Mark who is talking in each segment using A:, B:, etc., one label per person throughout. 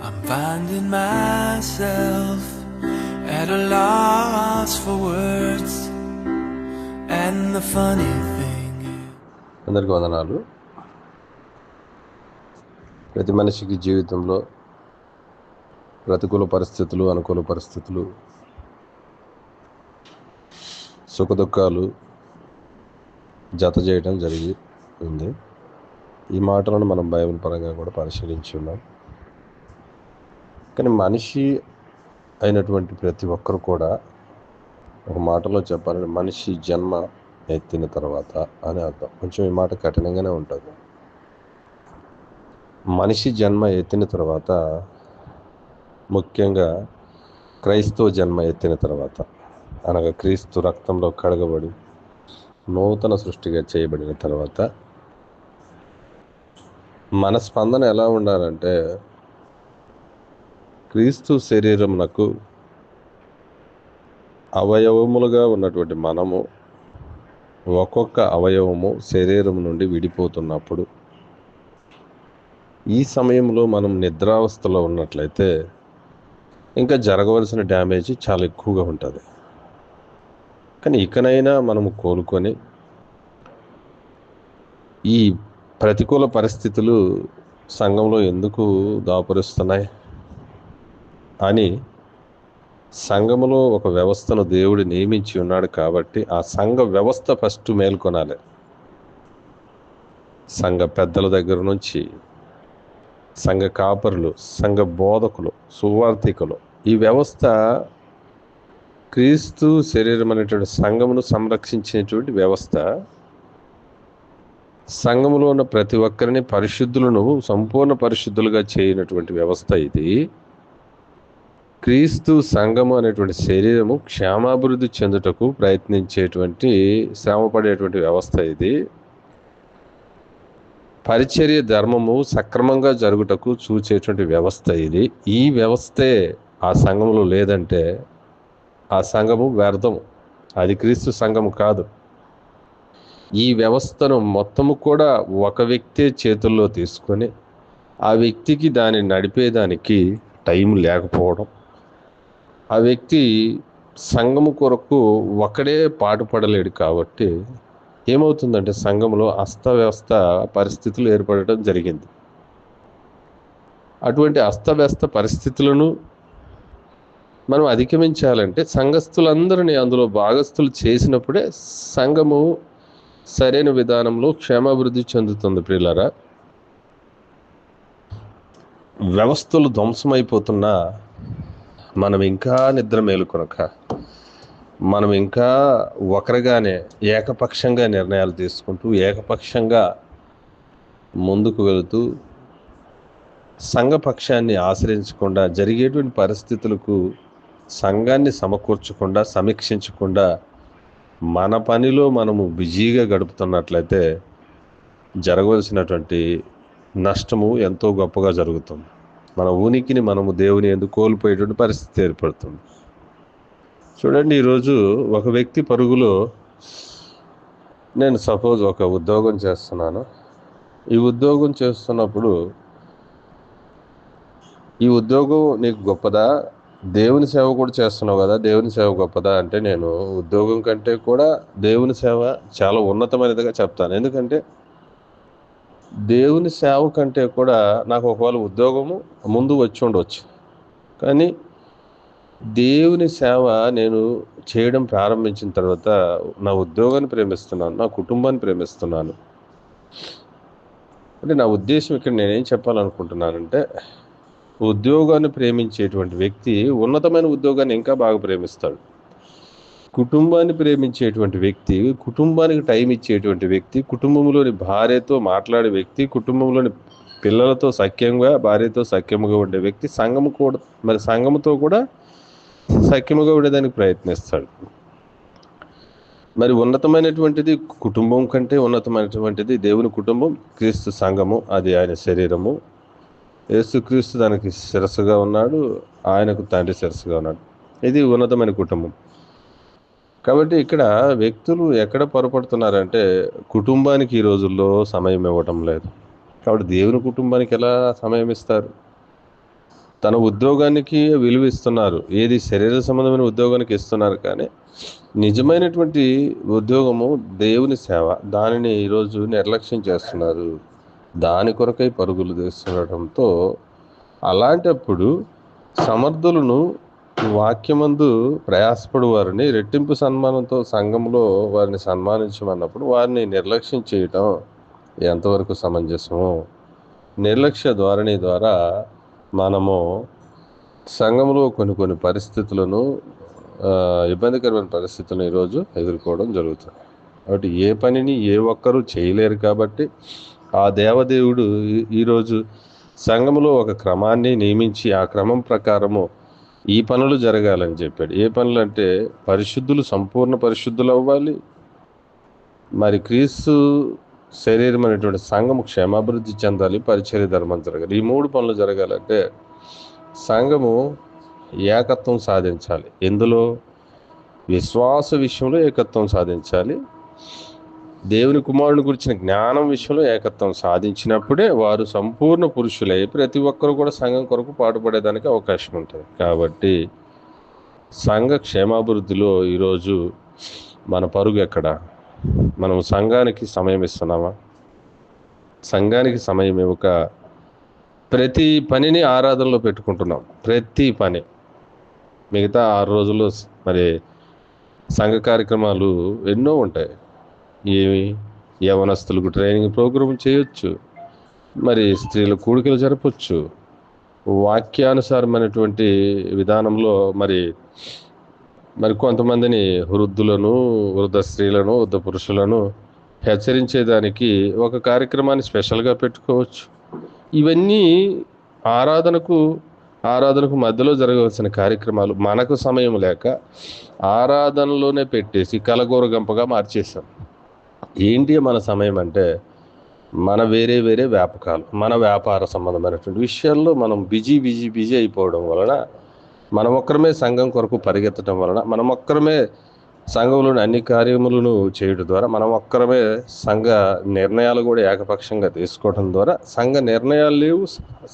A: I'm finding myself at a loss for words. And the funny thing is,
B: అందరికీ వందనాలు. ప్రతి మనిషికి జీవితంలో ప్రతికూల పరిస్థితులు, అనుకూల పరిస్థితులు, సుఖదుఖాలు జత చేయడం జరిగి ఉంది. ఈ మాటలను మనం బైబిల్ పరంగా కూడా పరిశీలించి ఉన్నాం. కానీ మనిషి అయినటువంటి ప్రతి ఒక్కరు కూడా ఒక మాటలో చెప్పాలంటే మనిషి జన్మ ఎత్తిన తర్వాత అని అర్థం. కొంచెం ఈ మాట కఠినంగానే ఉంటుంది. మనిషి జన్మ ఎత్తిన తర్వాత, ముఖ్యంగా క్రైస్తవ జన్మ ఎత్తిన తర్వాత, అనగా క్రీస్తు రక్తంలో కడగబడి నూతన సృష్టిగా చేయబడిన తర్వాత మన స్పందన ఎలా ఉండాలంటే, క్రీస్తు శరీరమునకు అవయవములుగా ఉన్నటువంటి మనము ఒక్కొక్క అవయవము శరీరం నుండి విడిపోతున్నప్పుడు, ఈ సమయంలో మనం నిద్రావస్థలో ఉన్నట్లయితే ఇంకా జరగవలసిన డ్యామేజ్ చాలా ఎక్కువగా ఉంటుంది. కానీ ఇకనైనా మనము కోలుకొని ఈ ప్రతికూల పరిస్థితులు సంఘంలో ఎందుకు దాపురిస్తున్నాయి అని, సంఘములో ఒక వ్యవస్థను దేవుడు నియమించి ఉన్నాడు కాబట్టి ఆ సంఘ వ్యవస్థ ఫస్ట్ మేల్కొనాలి. సంఘ పెద్దల దగ్గర నుంచి సంఘ కాపరులు, సంఘ బోధకులు, సువార్థికులు, ఈ వ్యవస్థ క్రీస్తు శరీరం అనేటువంటి సంఘమును సంరక్షించేటువంటి వ్యవస్థ. సంఘములో ఉన్న ప్రతి ఒక్కరిని పరిశుద్ధులను సంపూర్ణ పరిశుద్ధులుగా చేయనటువంటి వ్యవస్థ ఇది. క్రీస్తు సంఘము అనేటువంటి శరీరము క్షేమాభివృద్ధి చెందుటకు ప్రయత్నించేటువంటి, శ్రమపడేటువంటి వ్యవస్థ ఇది. పరిచర్య ధర్మము సక్రమంగా జరుగుటకు చూచేటువంటి వ్యవస్థ ఇది. ఈ వ్యవస్థే ఆ సంఘములో లేదంటే ఆ సంఘము వ్యర్థము, అది క్రీస్తు సంఘము కాదు. ఈ వ్యవస్థను మొత్తము కూడా ఒక వ్యక్తి చేతుల్లో తీసుకొని ఆ వ్యక్తికి దాన్ని నడిపేదానికి టైం లేకపోవడం, ఆ వ్యక్తి సంఘము కొరకు ఒకడే పాటుపడలేడు. కాబట్టి ఏమవుతుందంటే సంఘంలో అస్తవ్యస్త పరిస్థితులు ఏర్పడటం జరిగింది. అటువంటి అస్తవ్యస్త పరిస్థితులను మనం అధిగమించాలంటే సంఘస్థులందరినీ అందులో భాగస్థులు చేసినప్పుడే సంఘము సరైన విధానంలో క్షేమాభివృద్ధి చెందుతుంది. ప్రియులారా, వ్యవస్థలు ధ్వంసమైపోతున్నా మనం ఇంకా నిద్ర మేలుకొనక, మనం ఇంకా ఒకరిగానే ఏకపక్షంగా నిర్ణయాలు తీసుకుంటూ ఏకపక్షంగా ముందుకు వెళుతూ సంఘపక్షాన్ని ఆశ్రయించకుండా, జరిగేటువంటి పరిస్థితులకు సంఘాన్ని సమకూర్చకుండా, సమీక్షించకుండా మన పనిలో మనము బిజీగా గడుపుతున్నట్లయితే జరగవలసినటువంటి నష్టము ఎంతో గొప్పగా జరుగుతుంది. మన ఉనికిని మనము దేవుని ఎందుకు కోల్పోయేటువంటి పరిస్థితి ఏర్పడుతుంది. చూడండి, ఈరోజు ఒక వ్యక్తి పరుగులో, నేను సపోజ్ ఒక ఉద్యోగం చేస్తున్నాను. ఈ ఉద్యోగం చేస్తున్నప్పుడు ఈ ఉద్యోగం నీకు గొప్పదా, దేవుని సేవ కూడా చేస్తున్నావు కదా, దేవుని సేవ గొప్పదా అంటే నేను ఉద్యోగం కంటే కూడా దేవుని సేవ చాలా ఉన్నతమైనదిగా చెప్తాను. ఎందుకంటే దేవుని సేవ కంటే కూడా నాకు ఒకవేళ ఉద్యోగము ముందు వచ్చి ఉండవచ్చు, కానీ దేవుని సేవ నేను చేయడం ప్రారంభించిన తర్వాత నా ఉద్యోగాన్ని ప్రేమిస్తున్నాను, నా కుటుంబాన్ని ప్రేమిస్తున్నాను. అంటే నా ఉద్దేశం ఇక్కడ నేనేం చెప్పాలనుకుంటున్నానంటే, ఉద్యోగాన్ని ప్రేమించేటువంటి వ్యక్తి ఉన్నతమైన ఉద్యోగాన్ని ఇంకా బాగా ప్రేమిస్తాడు. కుటుంబాన్ని ప్రేమించేటువంటి వ్యక్తి, కుటుంబానికి టైం ఇచ్చేటువంటి వ్యక్తి, కుటుంబంలోని భార్యతో మాట్లాడే వ్యక్తి, కుటుంబంలోని పిల్లలతో సఖ్యంగా, భార్యతో సఖ్యముగా ఉండే వ్యక్తి సంఘముతో కూడా సఖ్యముగా ఉండేదానికి ప్రయత్నిస్తాడు. మరి ఉన్నతమైనటువంటిది కుటుంబం కంటే ఉన్నతమైనటువంటిది దేవుని కుటుంబం, క్రీస్తు సంఘము, అది ఆయన శరీరము. యేసుక్రీస్తు దానికి శిరస్సుగా ఉన్నాడు, ఆయనకు తండ్రి శిరస్సుగా ఉన్నాడు. ఇది ఉన్నతమైన కుటుంబం. కాబట్టి ఇక్కడ వ్యక్తులు ఎక్కడ పొరపడుతున్నారంటే, కుటుంబానికి ఈ రోజుల్లో సమయం ఇవ్వటం లేదు. కాబట్టి దేవుని కుటుంబానికి ఎలా సమయం ఇస్తారు? తన ఉద్యోగానికి విలువ ఇస్తున్నారు. ఏది శరీర సంబంధమైన ఉద్యోగానికి ఇస్తున్నారు, కానీ నిజమైనటువంటి ఉద్యోగము దేవుని సేవ, దానిని ఈరోజు నిర్లక్ష్యం చేస్తున్నారు. దాని కొరకై పరుగులు తీస్తుండటంతో అలాంటప్పుడు సమర్థులను వాక్యమందు ప్రయాసపడు వారిని రెట్టింపు సన్మానంతో సంఘంలో వారిని సన్మానించమన్నప్పుడు వారిని నిర్లక్ష్యం చేయటం ఎంతవరకు సమంజసము? నిర్లక్ష్య ధోరణి ద్వారా మనము సంఘంలో కొన్ని పరిస్థితులను ఇబ్బందికరమైన పరిస్థితులను ఈరోజు ఎదుర్కోవడం జరుగుతుంది. కాబట్టి ఏ పనిని ఏ ఒక్కరూ చేయలేరు. కాబట్టి ఆ దేవదేవుడు ఈరోజు సంఘంలో ఒక క్రమాన్ని నియమించి ఆ క్రమం ప్రకారము ఈ పనులు జరగాలని చెప్పాడు. ఏ పనులు అంటే పరిశుద్ధులు సంపూర్ణ పరిశుద్ధులు అవ్వాలి, మరి క్రీస్తు శరీరం అనేటువంటి సంఘము క్షేమాభివృద్ధి చెందాలి, పరిచర్య ధర్మం జరగాలి. ఈ 3 పనులు జరగాలంటే సంఘము ఏకత్వం సాధించాలి. ఎందులో? విశ్వాస విషయంలో ఏకత్వం సాధించాలి. దేవుని కుమారుని గురించిన జ్ఞానం విషయంలో ఏకత్వం సాధించినప్పుడే వారు సంపూర్ణ పురుషులై ప్రతి ఒక్కరు కూడా సంఘం కొరకు పాటుపడేదానికి అవకాశం ఉంటుంది. కాబట్టి సంఘ క్షేమాభివృద్ధిలో ఈరోజు మన పరుగు ఎక్కడ? మనం సంఘానికి సమయం ఇస్తున్నామా? సంఘానికి సమయం ఇవ్వక ప్రతి పనిని ఆరాధనలో పెట్టుకుంటున్నాం. ప్రతి పని మిగతా 6 రోజుల్లో మరి సంఘ కార్యక్రమాలు ఎన్నో ఉంటాయి. ఏమి యవనస్తులకు ట్రైనింగ్ ప్రోగ్రాం చేయొచ్చు, మరి స్త్రీల కూడికలు జరపచ్చు, వాక్యానుసారమైనటువంటి విధానంలో మరి కొంతమందిని వృద్ధ స్త్రీలను వృద్ధ పురుషులను హెచ్చరించేదానికి ఒక కార్యక్రమాన్ని స్పెషల్గా పెట్టుకోవచ్చు. ఇవన్నీ ఆరాధనకు మధ్యలో జరగవలసిన కార్యక్రమాలు మనకు సమయం లేక ఆరాధనలోనే పెట్టేసి కలగూరగంపగా మార్చేసాం. ఏంటి మన సమయం అంటే మన వేరే వ్యాపకాలు, మన వ్యాపార సంబంధమైనటువంటి విషయాల్లో మనం బిజీ అయిపోవడం వలన, మనం ఒక్కరమే సంఘం కొరకు పరిగెత్తడం వలన, మనం ఒక్కరమే సంఘంలోని అన్ని కార్యములను చేయడం ద్వారా, మనం ఒక్కరమే సంఘ నిర్ణయాలు కూడా ఏకపక్షంగా తీసుకోవడం ద్వారా సంఘ నిర్ణయాలు లేవు,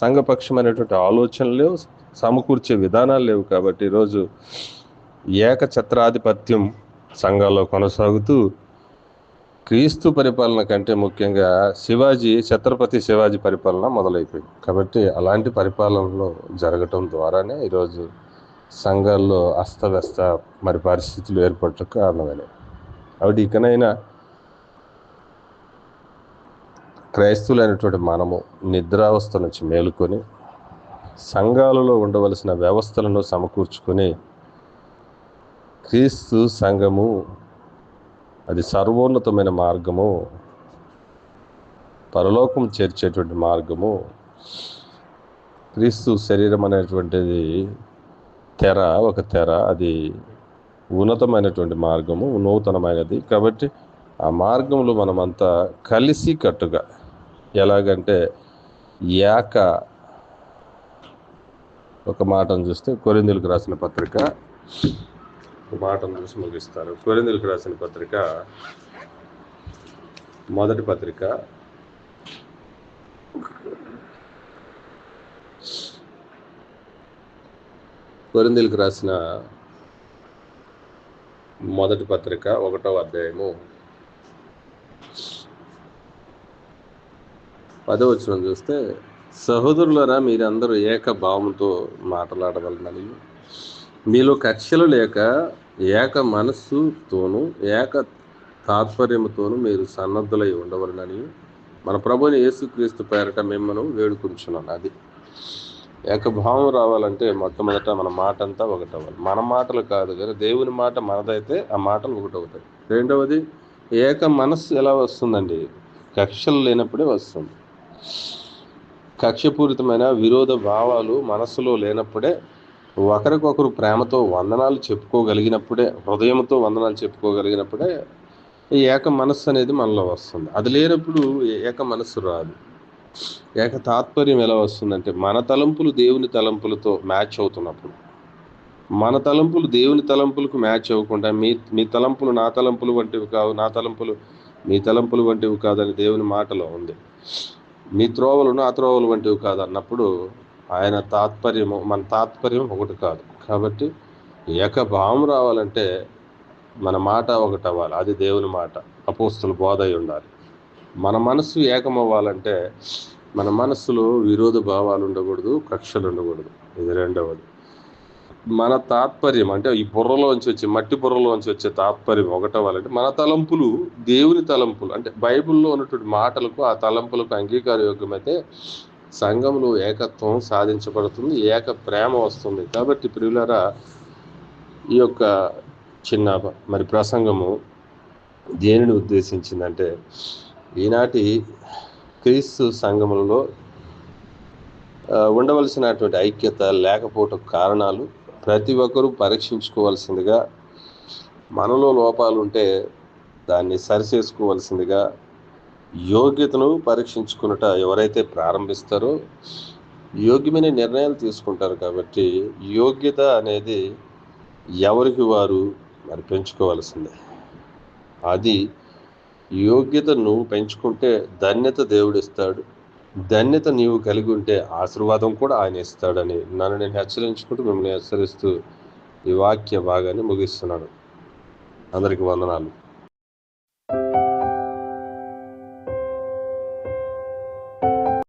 B: సంఘపక్షమైనటువంటి ఆలోచనలు లేవు, సమకూర్చే విధానాలు లేవు. కాబట్టి ఈరోజు ఏకఛత్రాధిపత్యం సంఘాల్లో కొనసాగుతూ క్రీస్తు పరిపాలన కంటే ముఖ్యంగా ఛత్రపతి శివాజీ పరిపాలన మొదలైపోయింది. కాబట్టి అలాంటి పరిపాలనలో జరగటం ద్వారానే ఈరోజు సంఘాల్లో అస్తవ్యస్త మరి పరిస్థితులు ఏర్పడటం కారణమైనవి. కాబట్టి ఇకనైనా క్రైస్తవులైనటువంటి మనము నిద్రావస్థ నుంచి మేలుకొని సంఘాలలో ఉండవలసిన వ్యవస్థలను సమకూర్చుకొని క్రీస్తు సంఘము అది సర్వోన్నతమైన మార్గము, పరలోకం చేర్చేటువంటి మార్గము. క్రీస్తు శరీరం అనేటువంటిది ఒక తెర, అది ఉన్నతమైనటువంటి మార్గము, నూతనమైనది. కాబట్టి ఆ మార్గంలో మనమంతా కలిసి కట్టుగా, ఎలాగంటే ఒక మాటను చూస్తే కొరింథీయులకు రాసిన పత్రిక, ఒక మాటను చూసి ముగిస్తారు. కొరింథీయులకు రాసిన పత్రిక, మొదటి పత్రిక, కొరింథీయులకు రాసిన మొదటి పత్రిక 1వ అధ్యాయము 10వ వచనం చూస్తే, సహోదరులారా, మీరందరూ ఏక భావంతో మాట్లాడవలనని, మీలో కక్షలు లేక ఏక మనస్సుతోనూ ఏక తాత్పర్యముతోనూ మీరు సన్నద్ధులై ఉండవలనని మన ప్రభువైన యేసుక్రీస్తు పేరట మిమ్మల్ని వేడుకుంటున్నాను. అది ఏకభావం రావాలంటే మొట్టమొదట మన మాట అంతా ఒకటవ్వాలి. మన మాటలు కాదు కానీ దేవుని మాట మనదైతే ఆ మాటలు ఒకటవుతాయి. రెండవది, ఏక మనస్సు ఎలా వస్తుందండి? కక్షలు లేనప్పుడే వస్తుంది. కక్షపూరితమైన విరోధ భావాలు మనస్సులో లేనప్పుడే, ఒకరికొకరు ప్రేమతో వందనాలు చెప్పుకోగలిగినప్పుడే, హృదయంతో వందనాలు చెప్పుకోగలిగినప్పుడే ఈ ఏక మనస్సు అనేది మనలో వస్తుంది. అది లేనప్పుడు ఏక మనస్సు రాదు. ఏక తాత్పర్యం ఎలా వస్తుందంటే, మన తలంపులు దేవుని తలంపులతో మ్యాచ్ అవుతున్నప్పుడు. మన తలంపులు దేవుని తలంపులకు మ్యాచ్ అవ్వకుండా మీ తలంపులు నా తలంపులు వంటివి కావు, నా తలంపులు మీ తలంపులు వంటివి కాదని దేవుని మాటలో ఉంది. మీ త్రోవలు నా త్రోవలు వంటివి కాదన్నప్పుడు ఆయన తాత్పర్యము మన తాత్పర్యం ఒకటి కాదు. కాబట్టి ఏకభావం రావాలంటే మన మాట ఒకటి అవ్వాలి. అది దేవుని మాట, అపోస్తుల బోధ అయి ఉండాలి. మన మనస్సు ఏకమవ్వాలంటే మన మనస్సులో విరోధ భావాలు ఉండకూడదు, కక్షలు ఉండకూడదు. ఇది రెండవది. మన తాత్పర్యం అంటే ఈ బుర్రలోంచి వచ్చే మట్టి బుర్రలోంచి వచ్చే తాత్పర్యం ఒకటవ్వాలంటే మన తలంపులు దేవుని తలంపులు, అంటే బైబిల్లో ఉన్నటువంటి మాటలకు ఆ తలంపులకు అంగీకారయోగ్యమైతే సంఘంలో ఏకత్వం సాధించబడుతుంది, ఏక ప్రేమ వస్తుంది. కాబట్టి ప్రియులారా, ఈ యొక్క చిన్న మరి ప్రసంగము దేనిని ఉద్దేశించిందంటే, ఈనాటి క్రీస్తు సంఘములలో ఉండవలసినటువంటి ఐక్యత లేకపోవటం కారణాలు ప్రతి ఒక్కరూ పరీక్షించుకోవాల్సిందిగా, మనలో లోపాలు ఉంటే దాన్ని సరిచేసుకోవాల్సిందిగా, యోగ్యతను పరీక్షించుకున్నట ఎవరైతే ప్రారంభిస్తారో యోగ్యమైన నిర్ణయాలు తీసుకుంటారు. కాబట్టి యోగ్యత అనేది ఎవరికి వారు మరి పెంచుకోవాల్సిందే. అది యోగ్యత నువ్వు పెంచుకుంటే ధన్యత దేవుడిస్తాడు, ధన్యత నీవు కలిగి ఉంటే ఆశీర్వాదం కూడా ఆయన ఇస్తాడని నన్ను నేను హెచ్చరించుకుంటూ మిమ్మల్ని హెచ్చరిస్తూ ఈ వాక్య భాగాన్ని ముగిస్తున్నాను. అందరికీ వందనాలు.